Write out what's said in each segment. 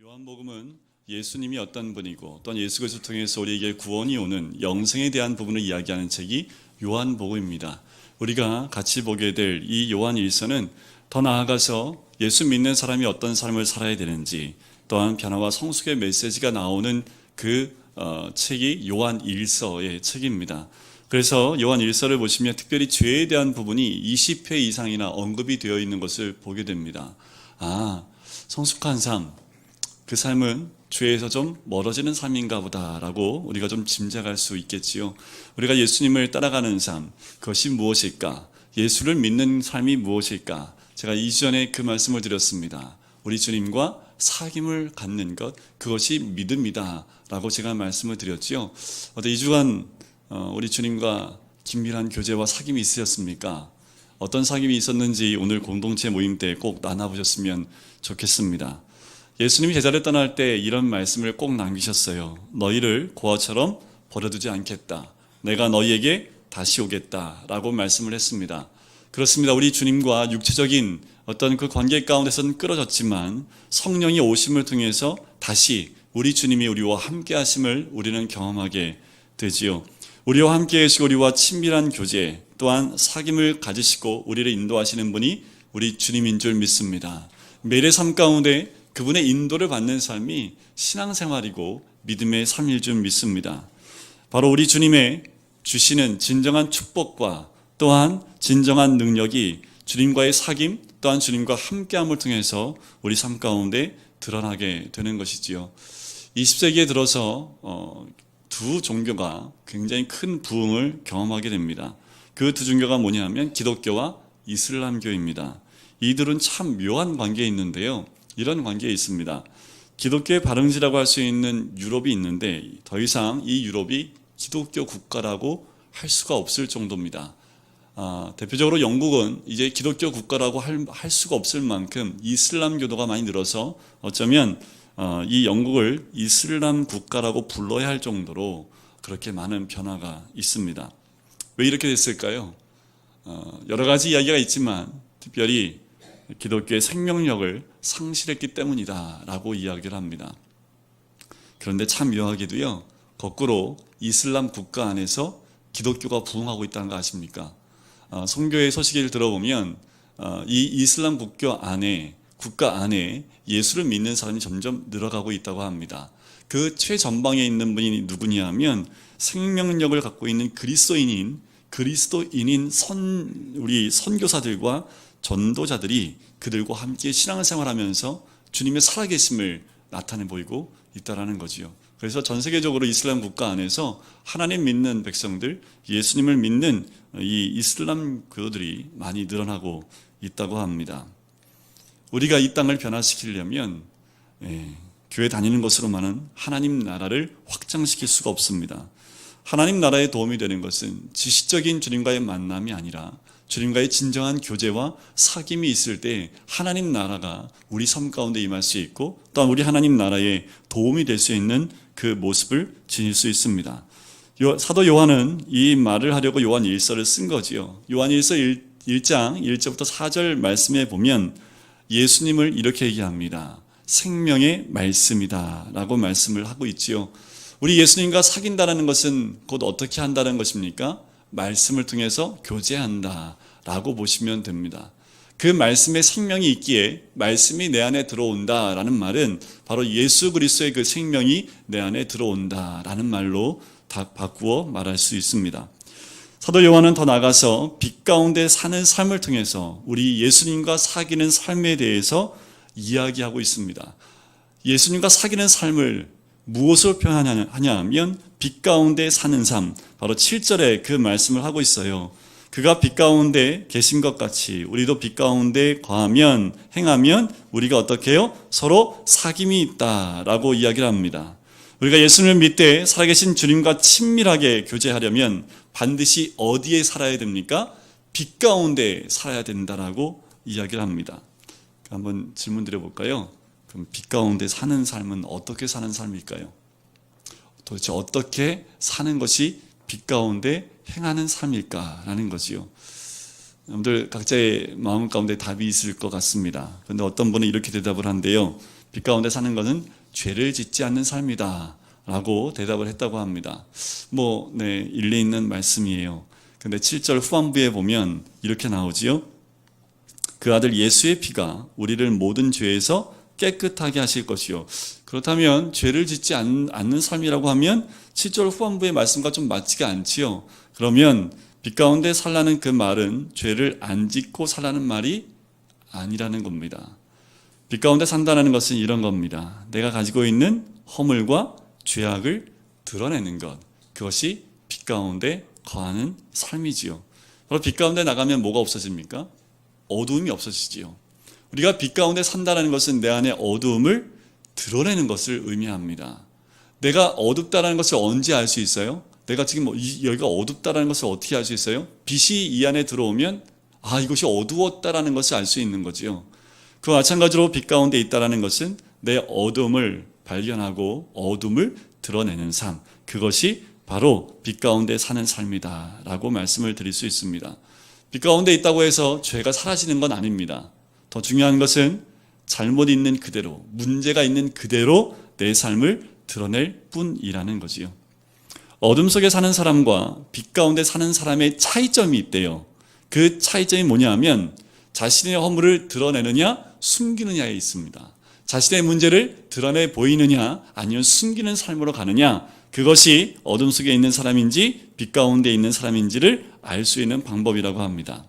요한복음은 예수님이 어떤 분이고 또한 예수 그리스도를 통해서 우리에게 구원이 오는 영생에 대한 부분을 이야기하는 책이 요한복음입니다. 우리가 같이 보게 될 이 요한일서는 더 나아가서 예수 믿는 사람이 어떤 삶을 살아야 되는지, 또한 변화와 성숙의 메시지가 나오는 그 책이 요한일서의 책입니다. 그래서 요한일서를 보시면 특별히 죄에 대한 부분이 20회 이상이나 언급이 되어 있는 것을 보게 됩니다. 성숙한 삶, 그 삶은 죄에서 좀 멀어지는 삶인가 보다라고 우리가 좀 짐작할 수 있겠지요. 우리가 예수님을 따라가는 삶, 그것이 무엇일까? 예수를 믿는 삶이 무엇일까? 제가 이전에 그 말씀을 드렸습니다. 우리 주님과 사귐을 갖는 것, 그것이 믿음이다 라고 제가 말씀을 드렸지요. 어때 2주간 우리 주님과 긴밀한 교제와 사귐이 있으셨습니까? 어떤 사귐이 있었는지 오늘 공동체 모임 때 꼭 나눠보셨으면 좋겠습니다. 예수님이 제자를 떠날 때 이런 말씀을 꼭 남기셨어요. 너희를 고아처럼 버려두지 않겠다. 내가 너희에게 다시 오겠다 라고 말씀을 했습니다. 그렇습니다. 우리 주님과 육체적인 어떤 그 관계 가운데서는 끊어졌지만 성령이 오심을 통해서 다시 우리 주님이 우리와 함께 하심을 우리는 경험하게 되지요. 우리와 함께 하시고 우리와 친밀한 교제, 또한 사귐을 가지시고 우리를 인도하시는 분이 우리 주님인 줄 믿습니다. 매일의 삶 가운데 그분의 인도를 받는 삶이 신앙생활이고 믿음의 삶일 줄 믿습니다. 바로 우리 주님의 주시는 진정한 축복과 또한 진정한 능력이 주님과의 사귐, 또한 주님과 함께함을 통해서 우리 삶 가운데 드러나게 되는 것이지요. 20세기에 들어서 두 종교가 굉장히 큰 부흥을 경험하게 됩니다. 그 두 종교가 뭐냐면 기독교와 이슬람교입니다. 이들은 참 묘한 관계에 있는데요. 이런 관계에 있습니다. 기독교의 발흥지라고 할 수 있는 유럽이 있는데 더 이상 이 유럽이 기독교 국가라고 할 수가 없을 정도입니다. 대표적으로 영국은 이제 기독교 국가라고 할 수가 없을 만큼 이슬람 교도가 많이 늘어서 어쩌면 이 영국을 이슬람 국가라고 불러야 할 정도로 그렇게 많은 변화가 있습니다. 왜 이렇게 됐을까요? 여러 가지 이야기가 있지만 특별히 기독교의 생명력을 상실했기 때문이다 라고 이야기를 합니다. 그런데 참 묘하게도요, 거꾸로 이슬람 국가 안에서 기독교가 부흥하고 있다는 거 아십니까? 선교의 소식을 들어보면 이 이슬람 국가 안에 예수를 믿는 사람이 점점 늘어가고 있다고 합니다. 그 최전방에 있는 분이 누구냐 하면 생명력을 갖고 있는 그리스도인인 우리 선교사들과 전도자들이 그들과 함께 신앙생활하면서 주님의 살아계심을 나타내 보이고 있다는 거지요. 그래서 전 세계적으로 이슬람 국가 안에서 하나님 믿는 백성들, 예수님을 믿는 이 이슬람 교도들이 많이 늘어나고 있다고 합니다. 우리가 이 땅을 변화시키려면 교회 다니는 것으로만은 하나님 나라를 확장시킬 수가 없습니다. 하나님 나라에 도움이 되는 것은 지식적인 주님과의 만남이 아니라 주님과의 진정한 교제와 사귐이 있을 때 하나님 나라가 우리 삶 가운데 임할 수 있고 또한 우리 하나님 나라에 도움이 될 수 있는 그 모습을 지닐 수 있습니다. 사도 요한은 이 말을 하려고 요한일서를 쓴 거지요. 요한일서 1장 1절부터 4절 말씀에 보면 예수님을 이렇게 얘기합니다. 생명의 말씀이다 라고 말씀을 하고 있지요. 우리 예수님과 사귄다는 것은 곧 어떻게 한다는 것입니까? 말씀을 통해서 교제한다 라고 보시면 됩니다. 그 말씀에 생명이 있기에 말씀이 내 안에 들어온다 라는 말은 바로 예수 그리스도의 그 생명이 내 안에 들어온다 라는 말로 다 바꾸어 말할 수 있습니다. 사도 요한은 더 나아가서 빛 가운데 사는 삶을 통해서 우리 예수님과 사귀는 삶에 대해서 이야기하고 있습니다. 예수님과 사귀는 삶을 무엇으로 표현하냐 하면 빛 가운데 사는 삶, 바로 7절에 그 말씀을 하고 있어요. 그가 빛 가운데 계신 것 같이 우리도 빛 가운데 행하면 우리가 어떻게 해요? 서로 사귐이 있다라고 이야기를 합니다. 우리가 예수님을 믿되 살아계신 주님과 친밀하게 교제하려면 반드시 어디에 살아야 됩니까? 빛 가운데 살아야 된다라고 이야기를 합니다. 한번 질문 드려볼까요? 그럼 빛 가운데 사는 삶은 어떻게 사는 삶일까요? 도대체 어떻게 사는 것이 빛 가운데 행하는 삶일까라는 거지요. 여러분들 각자의 마음 가운데 답이 있을 것 같습니다. 그런데 어떤 분은 이렇게 대답을 한대요. 빛 가운데 사는 것은 죄를 짓지 않는 삶이다 라고 대답을 했다고 합니다. 일리 있는 말씀이에요. 근데 7절 후반부에 보면 이렇게 나오지요. 그 아들 예수의 피가 우리를 모든 죄에서 깨끗하게 하실 것이요. 그렇다면 죄를 짓지 않는 삶이라고 하면 7절 후반부의 말씀과 좀 맞지가 않지요. 그러면 빛 가운데 살라는 그 말은 죄를 안 짓고 살라는 말이 아니라는 겁니다. 빛 가운데 산다는 것은 이런 겁니다. 내가 가지고 있는 허물과 죄악을 드러내는 것. 그것이 빛 가운데 거하는 삶이지요. 바로 빛 가운데 나가면 뭐가 없어집니까? 어두움이 없어지지요. 우리가 빛 가운데 산다는 것은 내 안에 어두움을 드러내는 것을 의미합니다. 내가 어둡다는 것을 언제 알 수 있어요? 내가 지금 여기가 어둡다는 것을 어떻게 알 수 있어요? 빛이 이 안에 들어오면 이것이 어두웠다라는 것을 알 수 있는 거지요. 그와 마찬가지로 빛 가운데 있다라는 것은 내 어둠을 발견하고 어둠을 드러내는 삶, 그것이 바로 빛 가운데 사는 삶이다 라고 말씀을 드릴 수 있습니다. 빛 가운데 있다고 해서 죄가 사라지는 건 아닙니다. 더 중요한 것은 잘못 있는 그대로, 문제가 있는 그대로 내 삶을 드러낼 뿐이라는 거지요. 어둠 속에 사는 사람과 빛 가운데 사는 사람의 차이점이 있대요. 그 차이점이 뭐냐 하면 자신의 허물을 드러내느냐 숨기느냐에 있습니다. 자신의 문제를 드러내 보이느냐 아니면 숨기는 삶으로 가느냐, 그것이 어둠 속에 있는 사람인지 빛 가운데 있는 사람인지를 알 수 있는 방법이라고 합니다.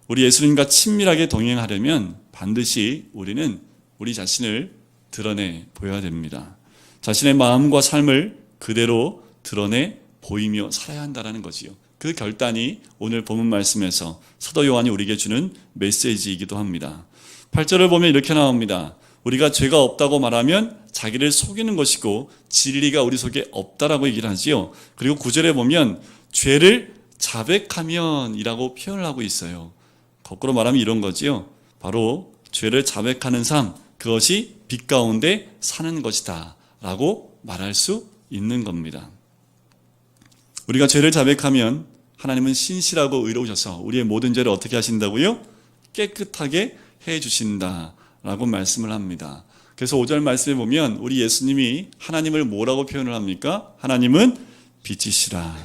우리 예수님과 친밀하게 동행하려면 반드시 우리는 우리 자신을 드러내 보여야 됩니다. 자신의 마음과 삶을 그대로 드러내 보이며 살아야 한다는 거지요. 그 결단이 오늘 본문 말씀에서 사도 요한이 우리에게 주는 메시지이기도 합니다. 8절을 보면 이렇게 나옵니다. 우리가 죄가 없다고 말하면 자기를 속이는 것이고 진리가 우리 속에 없다라고 얘기를 하지요. 그리고 9절에 보면 죄를 자백하면 이라고 표현을 하고 있어요. 거꾸로 말하면 이런 거지요. 바로 죄를 자백하는 삶, 그것이 빛 가운데 사는 것이다 라고 말할 수 있는 겁니다. 우리가 죄를 자백하면 하나님은 신실하고 의로우셔서 우리의 모든 죄를 어떻게 하신다고요? 깨끗하게 해주신다 라고 말씀을 합니다. 그래서 5절 말씀에 보면 우리 예수님이 하나님을 뭐라고 표현을 합니까? 하나님은 빛이시라.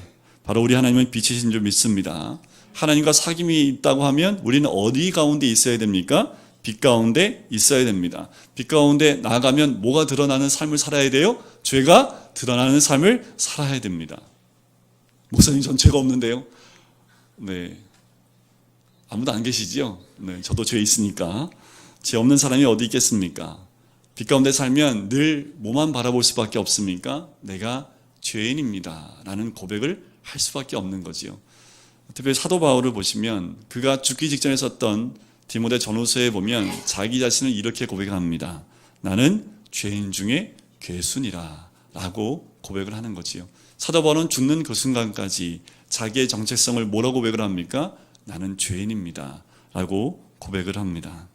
바로 우리 하나님은 빛이신 줄 믿습니다. 하나님과 사귐이 있다고 하면 우리는 어디 가운데 있어야 됩니까? 빛 가운데 있어야 됩니다. 빛 가운데 나아가면 뭐가 드러나는 삶을 살아야 돼요? 죄가 드러나는 삶을 살아야 됩니다. 목사님, 전 죄가 없는데요. 네, 아무도 안 계시지요? 네, 저도 죄 있으니까. 죄 없는 사람이 어디 있겠습니까? 빛 가운데 살면 늘 뭐만 바라볼 수밖에 없습니까? 내가 죄인입니다 라는 고백을 할 수밖에 없는 거지요. 특별히 사도 바울을 보시면 그가 죽기 직전에 썼던 디모데 전후서에 보면 자기 자신을 이렇게 고백합니다. 나는 죄인 중에 괴순이라 라고 고백을 하는 거지요. 사도 바울은 죽는 그 순간까지 자기의 정체성을 뭐라고 고백을 합니까? 나는 죄인입니다 라고 고백을 합니다.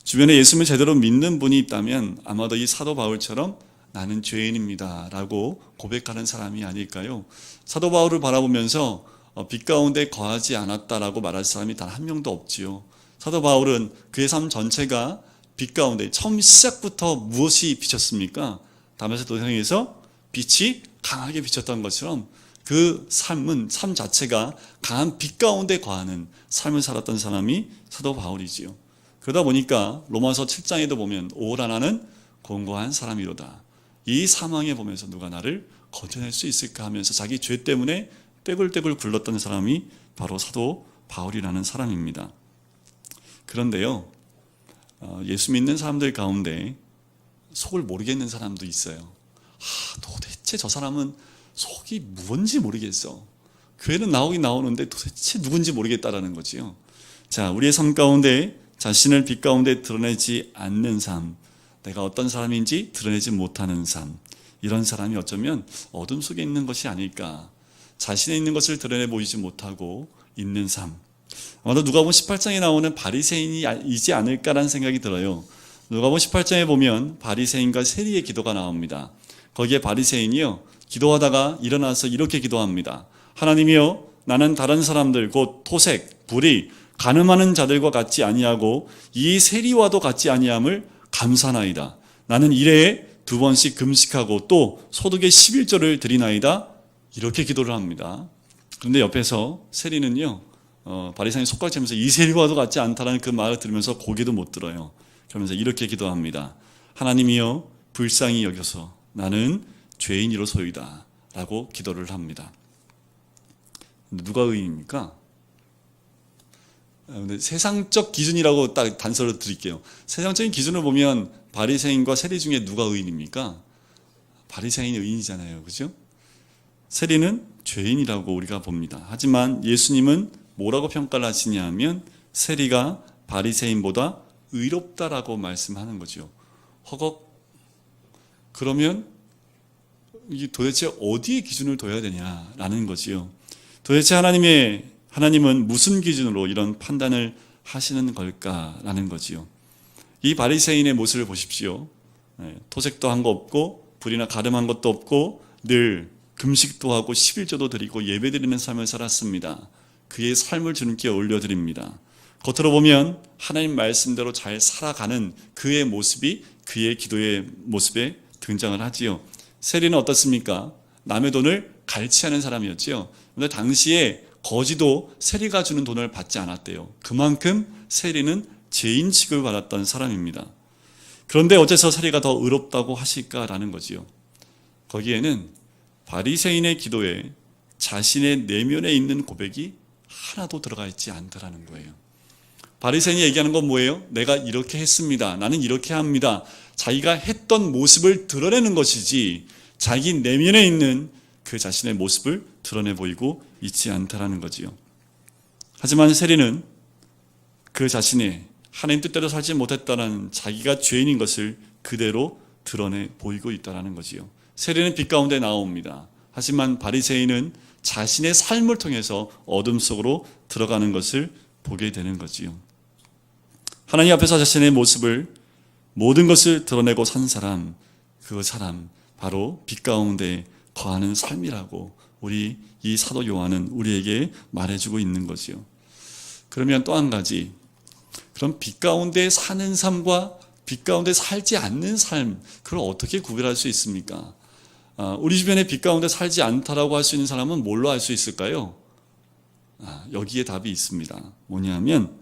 주변에 예수님을 제대로 믿는 분이 있다면 아마도 이 사도 바울처럼 나는 죄인입니다 라고 고백하는 사람이 아닐까요? 사도 바울을 바라보면서 빛 가운데 거하지 않았다라고 말할 사람이 단 한 명도 없지요. 사도 바울은 그의 삶 전체가 빛 가운데, 처음 시작부터 무엇이 비쳤습니까? 다메섹 도상에서 빛이 강하게 비쳤던 것처럼 그 삶 자체가 강한 빛 가운데 거하는 삶을 살았던 사람이 사도 바울이지요. 그러다 보니까 로마서 7장에도 보면 오라 나는 공고한 사람이로다. 이 상황에 보면서 누가 나를 건져낼 수 있을까 하면서 자기 죄 때문에 떼굴떼굴 굴렀던 사람이 바로 사도 바울이라는 사람입니다. 그런데요, 예수 믿는 사람들 가운데 속을 모르겠는 사람도 있어요. 도대체 저 사람은 속이 뭔지 모르겠어. 교회는 나오긴 나오는데 도대체 누군지 모르겠다라는 거지요. 자, 우리의 삶 가운데 자신을 빛 가운데 드러내지 않는 삶, 내가 어떤 사람인지 드러내지 못하는 삶, 이런 사람이 어쩌면 어둠 속에 있는 것이 아닐까. 자신에 있는 것을 드러내 보이지 못하고 있는 삶. 아마도 누가복음 18장에 나오는 바리새인이지 않을까라는 생각이 들어요. 누가복음 18장에 보면 바리새인과 세리의 기도가 나옵니다. 거기에 바리새인이요, 기도하다가 일어나서 이렇게 기도합니다. 하나님이여, 나는 다른 사람들 곧 토색, 불의, 가늠하는 자들과 같지 아니하고 이 세리와도 같지 아니함을 감사나이다. 나는 일해에 2번씩 금식하고 또 소득의 11조를 드리나이다. 이렇게 기도를 합니다. 그런데 옆에서 세리는요, 바리새인이 속삭이면서 이 세리와도 같지 않다라는 그 말을 들으면서 고개도 못 들어요. 그러면서 이렇게 기도합니다. 하나님이여 불쌍히 여겨서 나는 죄인이로소이다 라고 기도를 합니다. 누가 의인입니까? 근데 세상적 기준이라고 딱 단서를 드릴게요. 세상적인 기준을 보면 바리새인과 세리 중에 누가 의인입니까? 바리새인이 의인이잖아요. 그죠? 세리는 죄인이라고 우리가 봅니다. 하지만 예수님은 뭐라고 평가를 하시냐 하면 세리가 바리새인보다 의롭다라고 말씀하는 거죠. 허걱. 그러면 이게 도대체 어디에 기준을 둬야 되냐라는 거지요. 도대체 하나님은 무슨 기준으로 이런 판단을 하시는 걸까라는 거지요. 이 바리새인의 모습을 보십시오. 토색도 한 거 없고 불이나 가늠한 것도 없고 늘 금식도 하고 11조도 드리고 예배드리는 삶을 살았습니다. 그의 삶을 주님께 올려드립니다. 겉으로 보면 하나님 말씀대로 잘 살아가는 그의 모습이 그의 기도의 모습에 등장을 하지요. 세리는 어떻습니까? 남의 돈을 갈취하는 사람이었지요. 그런데 당시에 거지도 세리가 주는 돈을 받지 않았대요. 그만큼 세리는 죄인 취급을 받았던 사람입니다. 그런데 어째서 세리가 더 의롭다고 하실까라는 거지요. 거기에는 바리새인의 기도에 자신의 내면에 있는 고백이 하나도 들어가 있지 않다라는 거예요. 바리새인이 얘기하는 건 뭐예요? 내가 이렇게 했습니다. 나는 이렇게 합니다. 자기가 했던 모습을 드러내는 것이지 자기 내면에 있는 그 자신의 모습을 드러내 보이고 있지 않다라는 거지요. 하지만 세리는 그 자신의 하나님 뜻대로 살지 못했다는 자기가 죄인인 것을 그대로 드러내 보이고 있다는 거지요. 세리는 빛 가운데 나옵니다. 하지만 바리새인은 자신의 삶을 통해서 어둠 속으로 들어가는 것을 보게 되는 거지요. 하나님 앞에서 자신의 모습을 모든 것을 드러내고 산 사람, 그 사람 바로 빛 가운데 거하는 삶이라고 우리 이 사도 요한은 우리에게 말해주고 있는 거지요. 그러면 또 한 가지, 그럼 빛 가운데 사는 삶과 빛 가운데 살지 않는 삶, 그걸 어떻게 구별할 수 있습니까? 우리 주변에 빛 가운데 살지 않다라고 할 수 있는 사람은 뭘로 알 수 있을까요? 여기에 답이 있습니다. 뭐냐면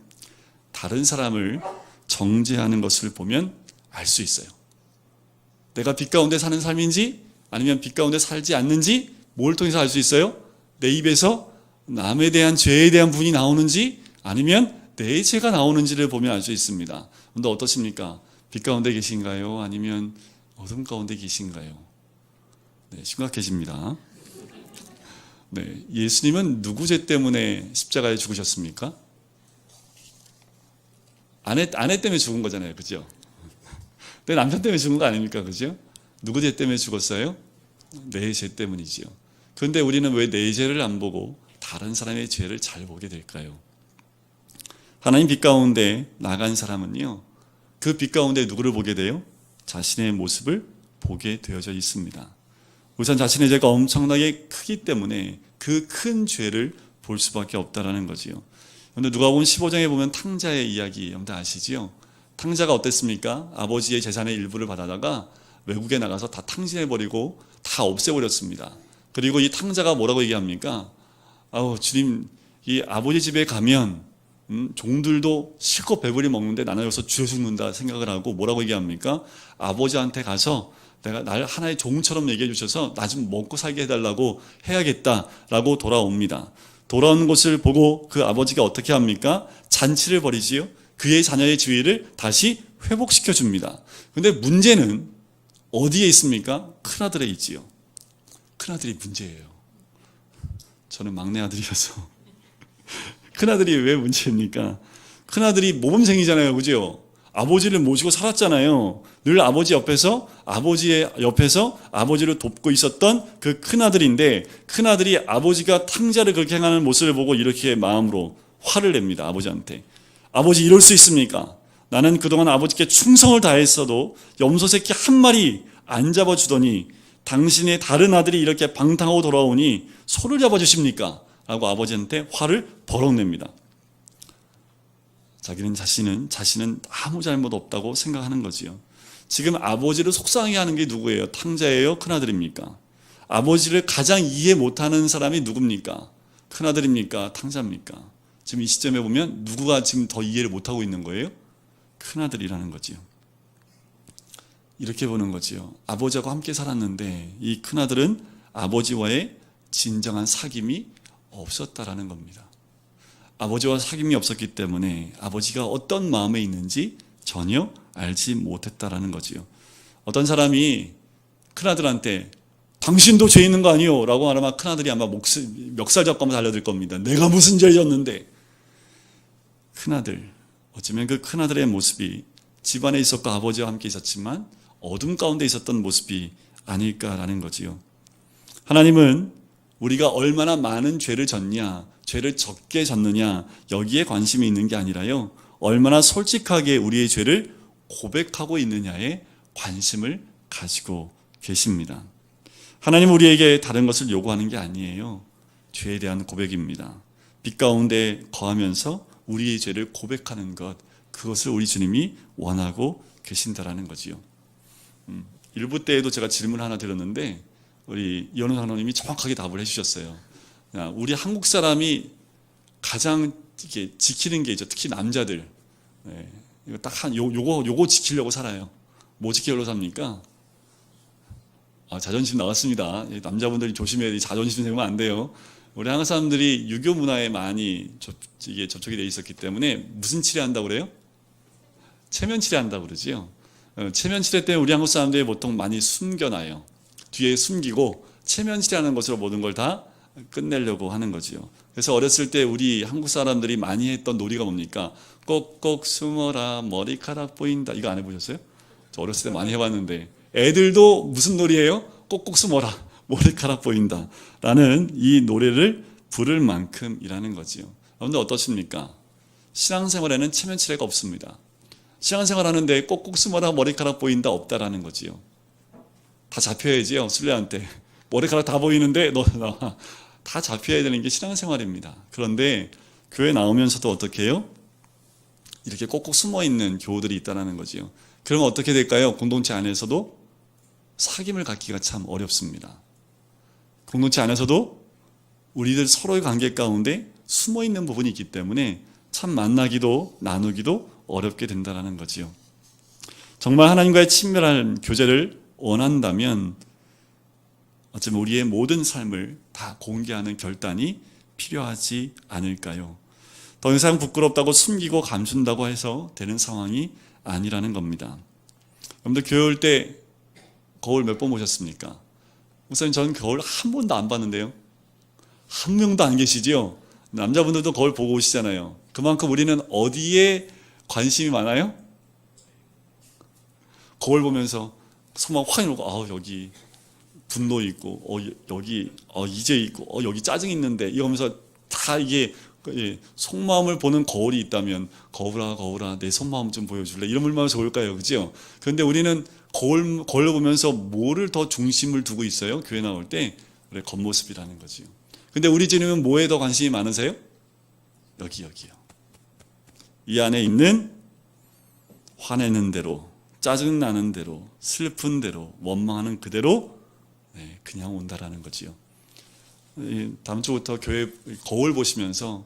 다른 사람을 정죄하는 것을 보면 알 수 있어요. 내가 빛 가운데 사는 삶인지 아니면 빛 가운데 살지 않는지 뭘 통해서 알 수 있어요? 내 입에서 남에 대한 죄에 대한 분이 나오는지 아니면 내 죄가 나오는지를 보면 알 수 있습니다. 그런데 어떠십니까? 빛 가운데 계신가요? 아니면 어둠 가운데 계신가요? 네, 심각해집니다. 네, 예수님은 누구 죄 때문에 십자가에 죽으셨습니까? 아내 때문에 죽은 거잖아요. 그죠? 내 남편 때문에 죽은 거 아닙니까? 그죠? 누구 죄 때문에 죽었어요? 내 죄 때문이지요. 그런데 우리는 왜 내 죄를 안 보고 다른 사람의 죄를 잘 보게 될까요? 하나님 빛 가운데 나간 사람은요, 그 빛 가운데 누구를 보게 돼요? 자신의 모습을 보게 되어져 있습니다. 우선 자신의 죄가 엄청나게 크기 때문에 그 큰 죄를 볼 수밖에 없다라는 거지요. 그런데 누가복음 15장에 보면 탕자의 이야기 여러분들 아시지요? 탕자가 어땠습니까? 아버지의 재산의 일부를 받아다가 외국에 나가서 다 탕진해버리고 다 없애버렸습니다. 그리고 이 탕자가 뭐라고 얘기합니까? 주님, 이 아버지 집에 가면 종들도 실컷 배불리 먹는데 나는 여기서 죽여 죽는다 생각을 하고 뭐라고 얘기합니까? 아버지한테 가서 내가 날 하나의 종처럼 얘기해 주셔서 나 좀 먹고 살게 해달라고 해야겠다라고 돌아옵니다. 돌아오는 것을 보고 그 아버지가 어떻게 합니까? 잔치를 벌이지요. 그의 자녀의 지위를 다시 회복시켜 줍니다. 그런데 문제는 어디에 있습니까? 큰아들에 있지요. 큰아들이 문제예요. 저는 막내 아들이어서 큰아들이 왜 문제입니까? 큰아들이 모범생이잖아요. 그죠? 아버지를 모시고 살았잖아요. 늘 아버지 옆에서 아버지를 돕고 있었던 그 큰아들인데 큰아들이 아버지가 탕자를 그렇게 행하는 모습을 보고 이렇게 마음으로 화를 냅니다. 아버지한테. 아버지 이럴 수 있습니까? 나는 그동안 아버지께 충성을 다했어도 염소 새끼 한 마리 안 잡아주더니 당신의 다른 아들이 이렇게 방탕하고 돌아오니 소를 잡아주십니까? 라고 아버지한테 화를 버럭 냅니다. 자신은 아무 잘못 없다고 생각하는 거지요. 지금 아버지를 속상하게 하는 게 누구예요? 탕자예요? 큰아들입니까? 아버지를 가장 이해 못하는 사람이 누굽니까? 큰아들입니까? 탕자입니까? 지금 이 시점에 보면 누구가 지금 더 이해를 못하고 있는 거예요? 큰아들이라는 거지요. 이렇게 보는 거지요. 아버지하고 함께 살았는데 이 큰아들은 아버지와의 진정한 사귐이 없었다라는 겁니다. 아버지와 사귐이 없었기 때문에 아버지가 어떤 마음에 있는지 전혀 알지 못했다라는 거지요. 어떤 사람이 큰아들한테 당신도 죄 있는 거 아니요? 라고 말하면 큰아들이 아마 멱살 잡고 한번 달려들 겁니다. 내가 무슨 죄를 졌는데. 큰아들, 어쩌면 그 큰아들의 모습이 집안에 있었고 아버지와 함께 있었지만 어둠 가운데 있었던 모습이 아닐까라는 거지요. 하나님은 우리가 얼마나 많은 죄를 졌냐, 죄를 적게 졌느냐 여기에 관심이 있는 게 아니라요, 얼마나 솔직하게 우리의 죄를 고백하고 있느냐에 관심을 가지고 계십니다. 하나님 우리에게 다른 것을 요구하는 게 아니에요. 죄에 대한 고백입니다. 빛 가운데 거하면서 우리의 죄를 고백하는 것, 그것을 우리 주님이 원하고 계신다라는 거지요. 1부 때에도 제가 질문 하나 드렸는데 우리 이현우 장로님이 정확하게 답을 해주셨어요. 우리 한국 사람이 가장 이렇게 지키는 게 있죠. 특히 남자들. 이거 딱 요거 지키려고 살아요. 뭐 지키려고 삽니까? 자존심 나왔습니다. 남자분들이 조심해야 돼. 자존심 생기면 안 돼요. 우리 한국 사람들이 유교 문화에 많이 접촉이 돼 있었기 때문에 무슨 치레한다고 그래요? 체면 치레한다고 그러지요. 체면 치레 때문에 우리 한국 사람들이 보통 많이 숨겨놔요. 뒤에 숨기고 체면 치레하는 것으로 모든 걸 다 끝내려고 하는 거지요. 그래서 어렸을 때 우리 한국 사람들이 많이 했던 놀이가 뭡니까? 꼭꼭 숨어라 머리카락 보인다. 이거 안 해보셨어요? 저 어렸을 때 많이 해봤는데 애들도 무슨 놀이예요? 꼭꼭 숨어라 머리카락 보인다 라는 이 노래를 부를 만큼이라는 거지요. 여러분들 어떠십니까? 신앙생활에는 체면 치레가 없습니다. 신앙생활 하는데 꼭꼭 숨어라 머리카락 보인다 없다라는 거지요. 다 잡혀야지요. 순례한테 머리카락 다 보이는데 너 나와. 다 잡혀야 되는 게 신앙생활입니다. 그런데 교회 나오면서도 어떻게 해요? 이렇게 꼭꼭 숨어있는 교우들이 있다는 거지요. 그러면 어떻게 될까요? 공동체 안에서도 사귐을 갖기가 참 어렵습니다. 공동체 안에서도 우리들 서로의 관계 가운데 숨어있는 부분이 있기 때문에 참 만나기도 나누기도 어렵게 된다는 거지요. 정말 하나님과의 친밀한 교제를 원한다면 어쩌면 우리의 모든 삶을 다 공개하는 결단이 필요하지 않을까요? 더 이상 부끄럽다고 숨기고 감춘다고 해서 되는 상황이 아니라는 겁니다. 여러분들 교회 올 때 거울 몇 번 보셨습니까? 목사님 저는 거울 한 번도 안 봤는데요. 한 명도 안 계시지요? 남자분들도 거울 보고 오시잖아요. 그만큼 우리는 어디에 관심이 많아요? 거울 보면서 속만 확 이러고 여기 분노 있고 여기 이제 있고 여기 짜증 있는데 이러면서 다 이게 속마음을 보는 거울이 있다면 거울아 내 속마음 좀 보여줄래? 이런 얼마나 좋을까요? 그죠? 그런데 우리는 거울을 보면서 뭐를 더 중심을 두고 있어요? 교회 나올 때 우리 겉모습이라는 거지요. 근데 우리 주님은 뭐에 더 관심이 많으세요? 여기요. 이 안에 있는 화내는 대로, 짜증나는 대로, 슬픈 대로, 원망하는 그대로 그냥 온다라는 거지요. 다음 주부터 교회 거울 보시면서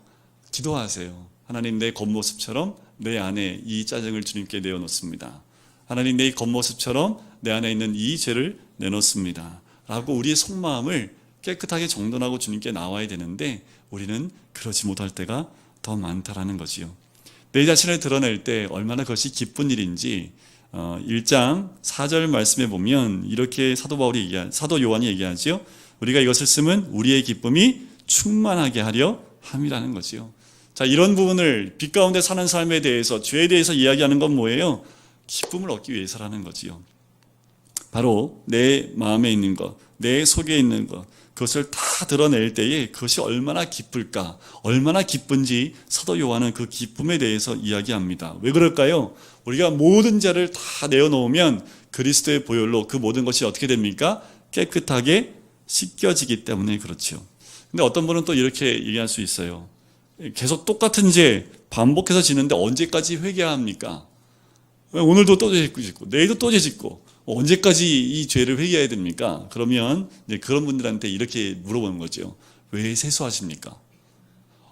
기도하세요. 하나님 내 겉모습처럼 내 안에 이 짜증을 주님께 내어놓습니다. 하나님 내 겉모습처럼 내 안에 있는 이 죄를 내놓습니다. 라고 우리의 속마음을 깨끗하게 정돈하고 주님께 나와야 되는데 우리는 그러지 못할 때가 더 많다라는 거지요. 내 자신을 드러낼 때 얼마나 그것이 기쁜 일인지 1장 4절 말씀에 보면 이렇게 사도 요한이 얘기하죠. 우리가 이것을 쓰면 우리의 기쁨이 충만하게 하려 함이라는 거지요. 자, 이런 부분을 빛 가운데 사는 삶에 대해서 죄에 대해서 이야기하는 건 뭐예요? 기쁨을 얻기 위해서라는 거지요. 바로 내 마음에 있는 것, 내 속에 있는 것, 그것을 다 드러낼 때에 그것이 얼마나 기쁠까, 얼마나 기쁜지 사도 요한은 그 기쁨에 대해서 이야기합니다. 왜 그럴까요? 우리가 모든 죄를 다 내어놓으면 그리스도의 보혈로 그 모든 것이 어떻게 됩니까? 깨끗하게 씻겨지기 때문에 그렇죠. 근데 어떤 분은 또 이렇게 얘기할 수 있어요. 계속 똑같은 죄 반복해서 지는데 언제까지 회개합니까? 오늘도 또 죄 짓고 내일도 또 죄 짓고 언제까지 이 죄를 회개해야 됩니까? 그러면 이제 그런 분들한테 이렇게 물어보는 거죠. 왜 세수하십니까?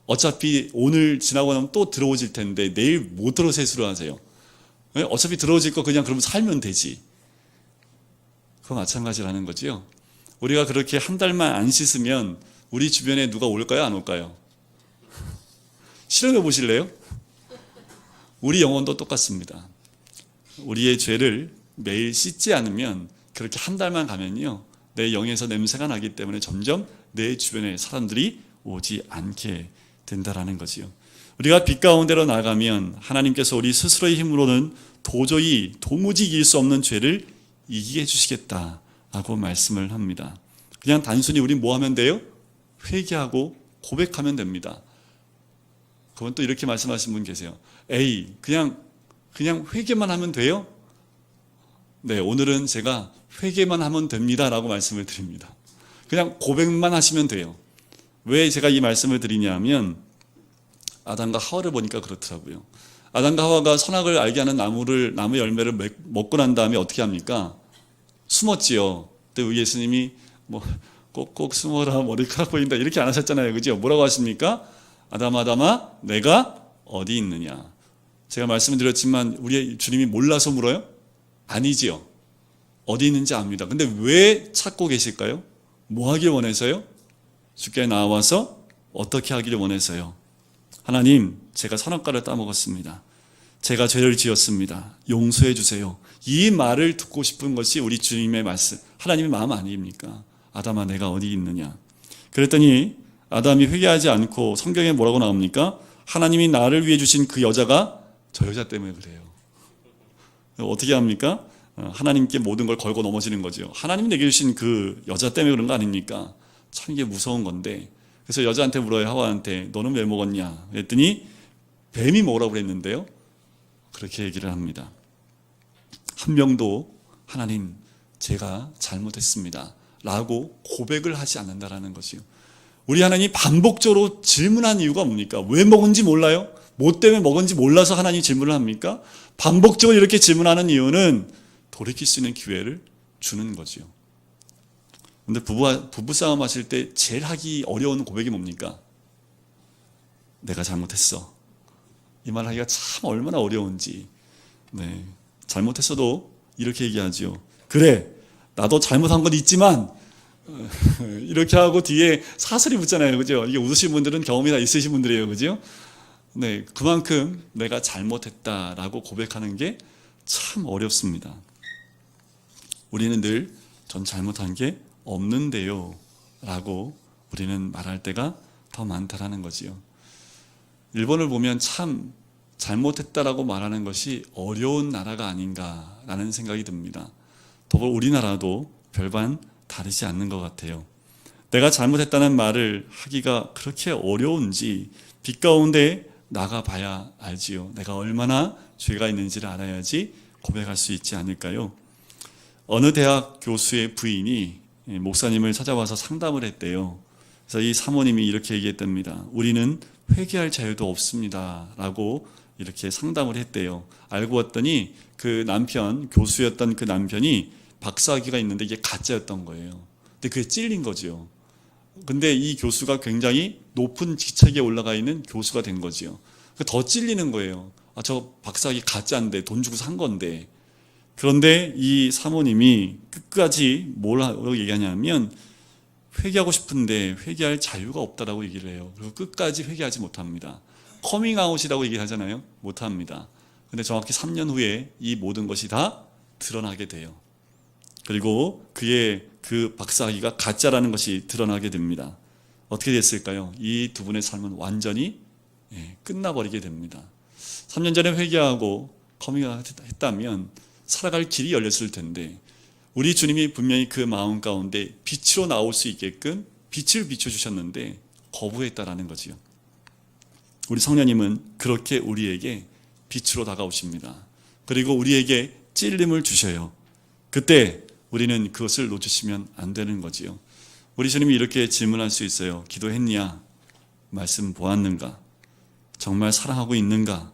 어차피 오늘 지나고 나면 또 들어오질 텐데 내일 못 들어 세수를 하세요. 어차피 들어오질 거 그냥 그럼 살면 되지. 그거 마찬가지라는 거지요. 우리가 그렇게 한 달만 안 씻으면 우리 주변에 누가 올까요? 안 올까요? 실험해 보실래요? 우리 영혼도 똑같습니다. 우리의 죄를 매일 씻지 않으면 그렇게 한 달만 가면요, 내 영에서 냄새가 나기 때문에 점점 내 주변에 사람들이 오지 않게 된다라는 거지요. 우리가 빛 가운데로 나가면 하나님께서 우리 스스로의 힘으로는 도무지 이길 수 없는 죄를 이기게 해주시겠다라고 말씀을 합니다. 그냥 단순히 우리 뭐 하면 돼요? 회개하고 고백하면 됩니다. 그건 또 이렇게 말씀하신 분 계세요. 에이, 그냥 회개만 하면 돼요? 네, 오늘은 제가 회개만 하면 됩니다 라고 말씀을 드립니다. 그냥 고백만 하시면 돼요. 왜 제가 이 말씀을 드리냐면 아담과 하와를 보니까 그렇더라고요. 아담과 하와가 선악을 알게 하는 나무 열매를 먹고 난 다음에 어떻게 합니까? 숨었지요. 그때 예수님이 꼭 숨어라, 머리카락 보인다 이렇게 안 하셨잖아요. 그죠? 뭐라고 하십니까? 아담아 내가 어디 있느냐. 제가 말씀을 드렸지만 우리 주님이 몰라서 물어요? 아니지요. 어디 있는지 압니다. 근데 왜 찾고 계실까요? 뭐 하길 원해서요? 주께 나와서 어떻게 하기를 원해서요? 하나님, 제가 선악과를 따먹었습니다. 제가 죄를 지었습니다. 용서해 주세요. 이 말을 듣고 싶은 것이 우리 주님의 말씀, 하나님의 마음 아닙니까? 아담아 내가 어디 있느냐. 그랬더니 아담이 회개하지 않고 성경에 뭐라고 나옵니까? 하나님이 나를 위해 주신 그 여자가 저 여자 때문에 그래요. 어떻게 합니까? 하나님께 모든 걸 걸고 넘어지는 거죠. 하나님이 내게 주신 그 여자 때문에 그런 거 아닙니까? 참 이게 무서운 건데. 그래서 여자한테 물어요. 하와한테 너는 왜 먹었냐? 그랬더니 뱀이 먹으라고 그랬는데요. 그렇게 얘기를 합니다. 한 명도 하나님 제가 잘못했습니다 라고 고백을 하지 않는다라는 것이요. 우리 하나님이 반복적으로 질문한 이유가 뭡니까? 왜 먹은지 몰라요? 뭐 때문에 먹은지 몰라서 하나님이 질문을 합니까? 반복적으로 이렇게 질문하는 이유는 돌이킬 수 있는 기회를 주는 거죠. 근데 부부싸움 하실 때 제일 하기 어려운 고백이 뭡니까? 내가 잘못했어. 이 말 하기가 참 얼마나 어려운지. 네, 잘못했어도 이렇게 얘기하죠. 그래, 나도 잘못한 건 있지만 이렇게 하고 뒤에 사슬이 붙잖아요. 그죠? 이게 웃으신 분들은 경험이 다 있으신 분들이에요. 그죠? 네, 그만큼 내가 잘못했다라고 고백하는 게 참 어렵습니다. 우리는 늘 전 잘못한 게 없는데요 라고 우리는 말할 때가 더 많다라는 거지요. 일본을 보면 참 잘못했다라고 말하는 것이 어려운 나라가 아닌가라는 생각이 듭니다. 더불어 우리나라도 별반 다르지 않는 것 같아요. 내가 잘못했다는 말을 하기가 그렇게 어려운지 빛 가운데 나가봐야 알지요. 내가 얼마나 죄가 있는지를 알아야지 고백할 수 있지 않을까요? 어느 대학 교수의 부인이 목사님을 찾아와서 상담을 했대요. 그래서 이 사모님이 이렇게 얘기했답니다. 우리는 회개할 자유도 없습니다 라고 이렇게 상담을 했대요. 알고 봤더니 그 남편, 교수였던 그 남편이 박사학위가 있는데 이게 가짜였던 거예요. 근데 그게 찔린 거죠. 근데 이 교수가 굉장히 높은 직책에 올라가 있는 교수가 된 거죠. 더 찔리는 거예요. 아, 저 박사학위 가짜인데 돈 주고 산 건데. 그런데 이 사모님이 끝까지 뭐라고 얘기하냐면 회개하고 싶은데 회개할 자유가 없다라고 얘기를 해요. 그리고 끝까지 회개하지 못합니다. 커밍아웃이라고 얘기를 하잖아요. 못합니다. 근데 정확히 3년 후에 이 모든 것이 다 드러나게 돼요. 그리고 그의 그 박사학위가 가짜라는 것이 드러나게 됩니다. 어떻게 됐을까요? 이 두 분의 삶은 완전히 끝나버리게 됩니다. 3년 전에 회개하고 커밍아웃 했다면 살아갈 길이 열렸을 텐데 우리 주님이 분명히 그 마음 가운데 빛으로 나올 수 있게끔 빛을 비춰주셨는데 거부했다라는 거지요. 우리 성령님은 그렇게 우리에게 빛으로 다가오십니다. 그리고 우리에게 찔림을 주셔요. 그때 우리는 그것을 놓치시면 안 되는 거지요. 우리 주님이 이렇게 질문할 수 있어요. 기도했냐? 말씀 보았는가? 정말 사랑하고 있는가?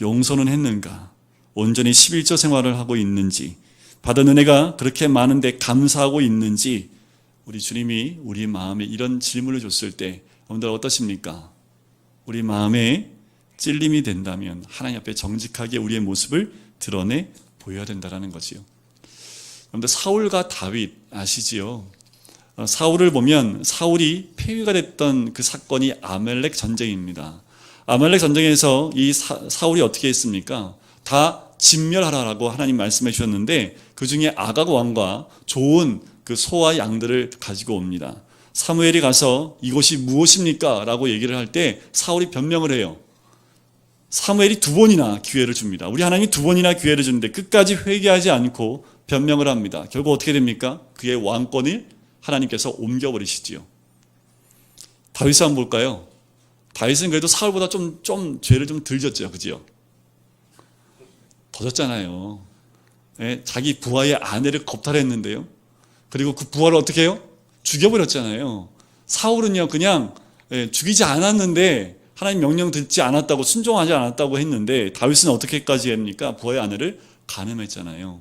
용서는 했는가? 온전히 11조 생활을 하고 있는지, 받은 은혜가 그렇게 많은데 감사하고 있는지, 우리 주님이 우리 마음에 이런 질문을 줬을 때 여러분들 어떠십니까? 우리 마음에 찔림이 된다면 하나님 앞에 정직하게 우리의 모습을 드러내 보여야 된다는 거지요. 여러분들 사울과 다윗 아시지요? 사울을 보면 사울이 폐위가 됐던 그 사건이 아말렉 전쟁입니다. 아말렉 전쟁에서 이 사울이 어떻게 했습니까? 다 진멸하라라고 하나님 말씀해 주셨는데 그 중에 아각 왕과 좋은 그 소와 양들을 가지고 옵니다. 사무엘이 가서 이곳이 무엇입니까? 라고 얘기를 할 때 사울이 변명을 해요. 사무엘이 2번이나 기회를 줍니다. 우리 하나님이 2번이나 기회를 주는데 끝까지 회개하지 않고 변명을 합니다. 결국 어떻게 됩니까? 그의 왕권을 하나님께서 옮겨버리시지요. 다윗을 한번 볼까요? 다윗은 그래도 사울보다 좀 죄를 좀 덜 졌죠. 그죠? 더 졌잖아요. 예, 자기 부하의 아내를 겁탈했는데요. 그리고 그 부하를 어떻게 해요? 죽여버렸잖아요. 사울은요, 그냥 죽이지 않았는데 하나님 명령 듣지 않았다고, 순종하지 않았다고 했는데 다윗은 어떻게까지 합니까? 부하의 아내를 간음했잖아요.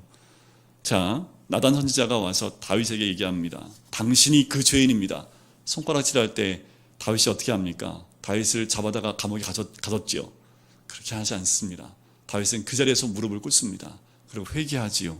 자, 나단 선지자가 와서 다윗에게 얘기합니다. 당신이 그 죄인입니다. 손가락질할 때 다윗이 어떻게 합니까? 다윗을 잡아다가 감옥에 가뒀지요. 그렇게 하지 않습니다. 다윗은 그 자리에서 무릎을 꿇습니다. 그리고 회개하지요.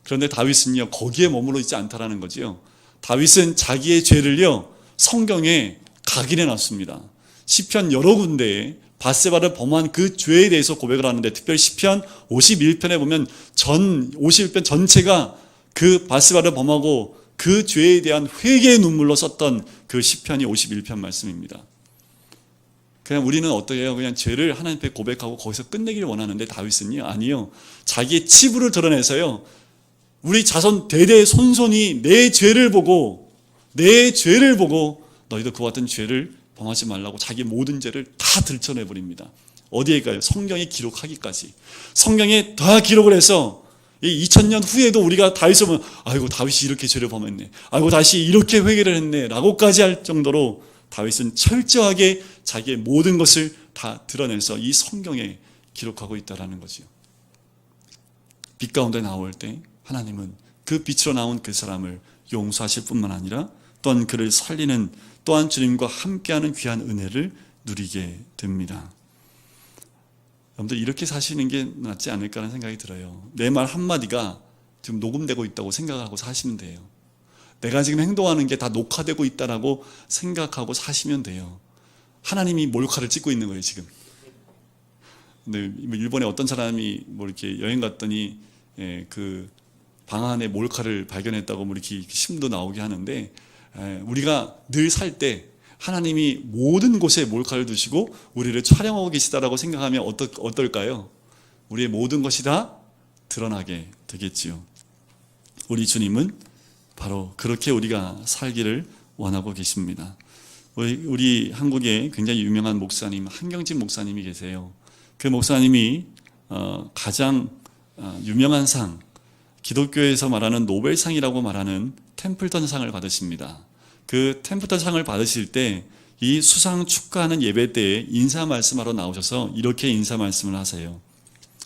그런데 다윗은요, 거기에 머물러 있지 않다라는 거지요. 다윗은 자기의 죄를요, 성경에 각인해 놨습니다. 시편 여러 군데에 밧세바를 범한 그 죄에 대해서 고백을 하는데, 특별히 시편 51편에 보면 51편 전체가 그 밧세바를 범하고 그 죄에 대한 회개의 눈물로 썼던 그 시편이 51편 말씀입니다. 그냥 우리는 어떻게 해요? 그냥 죄를 하나님 앞에 고백하고 거기서 끝내기를 원하는데 다윗은요, 아니요. 자기의 치부를 드러내서요, 우리 자손 대대 손손이 내 죄를 보고 너희도 그와 같은 죄를 범하지 말라고 자기 모든 죄를 다 들춰내버립니다. 어디에 가요? 성경에 기록하기까지. 성경에 다 기록을 해서 2000년 후에도 우리가 다윗을 보면 아이고 다윗이 이렇게 죄를 범했네, 아이고 다시 이렇게 회개를 했네 라고까지 할 정도로 다윗은 철저하게 자기의 모든 것을 다 드러내서 이 성경에 기록하고 있다는 거지요. 빛 가운데 나올 때 하나님은 그 빛으로 나온 그 사람을 용서하실 뿐만 아니라 또한 그를 살리는, 또한 주님과 함께하는 귀한 은혜를 누리게 됩니다. 여러분들 이렇게 사시는 게 낫지 않을까 하는 생각이 들어요. 내 말 한마디가 지금 녹음되고 있다고 생각하고 사시면 돼요. 내가 지금 행동하는 게 다 녹화되고 있다라고 생각하고 사시면 돼요. 하나님이 몰카를 찍고 있는 거예요, 지금. 근데 일본에 어떤 사람이 이렇게 여행 갔더니 그 방 안에 몰카를 발견했다고 이렇게 신문도 나오게 하는데, 우리가 늘 살 때 하나님이 모든 곳에 몰카를 두시고 우리를 촬영하고 계시다라고 생각하면 어떨까요? 우리의 모든 것이 다 드러나게 되겠지요. 우리 주님은 바로 그렇게 우리가 살기를 원하고 계십니다. 우리 한국에 굉장히 유명한 목사님, 한경진 목사님이 계세요. 그 목사님이 가장 유명한 상, 기독교에서 말하는 노벨상이라고 말하는 템플턴 상을 받으십니다. 그 템플턴 상을 받으실 때 이 수상 축하하는 예배 때에 인사 말씀하러 나오셔서 이렇게 인사 말씀을 하세요.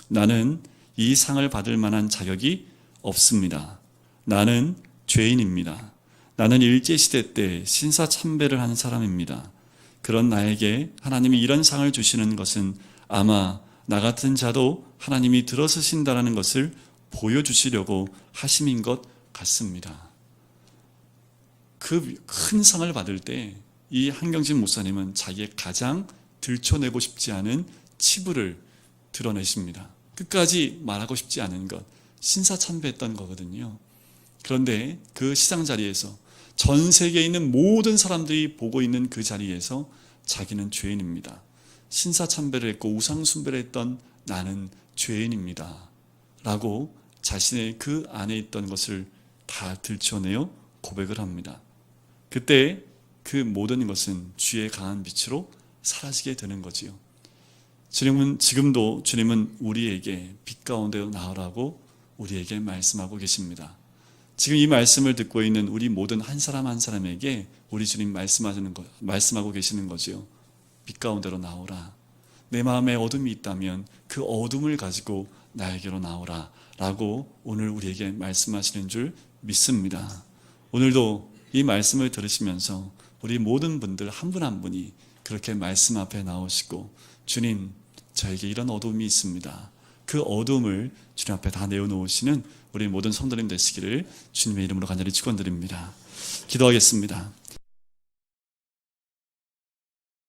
나는 이 상을 받을 만한 자격이 없습니다. 나는 죄인입니다. 나는 일제시대 때 신사참배를 한 사람입니다. 그런 나에게 하나님이 이런 상을 주시는 것은 아마 나 같은 자도 하나님이 들어서신다는 것을 보여주시려고 하심인 것 같습니다. 그 큰 상을 받을 때 이 한경진 목사님은 자기의 가장 들춰내고 싶지 않은 치부를 드러내십니다. 끝까지 말하고 싶지 않은 것, 신사참배했던 거거든요. 그런데 그 시상 자리에서 전 세계에 있는 모든 사람들이 보고 있는 그 자리에서 자기는 죄인입니다. 신사참배를 했고 우상숭배를 했던 나는 죄인입니다 라고 자신의 그 안에 있던 것을 다 들춰내어 고백을 합니다. 그때 그 모든 것은 주의 강한 빛으로 사라지게 되는 거지요. 지금도 주님은 우리에게 빛 가운데 나으라고 우리에게 말씀하고 계십니다. 지금 이 말씀을 듣고 있는 우리 모든 한 사람 한 사람에게 우리 주님 말씀하고 계시는 거지요. 빛 가운데로 나오라. 내 마음에 어둠이 있다면 그 어둠을 가지고 나에게로 나오라 라고 오늘 우리에게 말씀하시는 줄 믿습니다. 오늘도 이 말씀을 들으시면서 우리 모든 분들 한 분 한 분이 그렇게 말씀 앞에 나오시고 주님, 저에게 이런 어둠이 있습니다. 그 어둠을 주님 앞에 다 내어놓으시는 우리 모든 성도님 되시기를 주님의 이름으로 간절히 축원드립니다. 기도하겠습니다.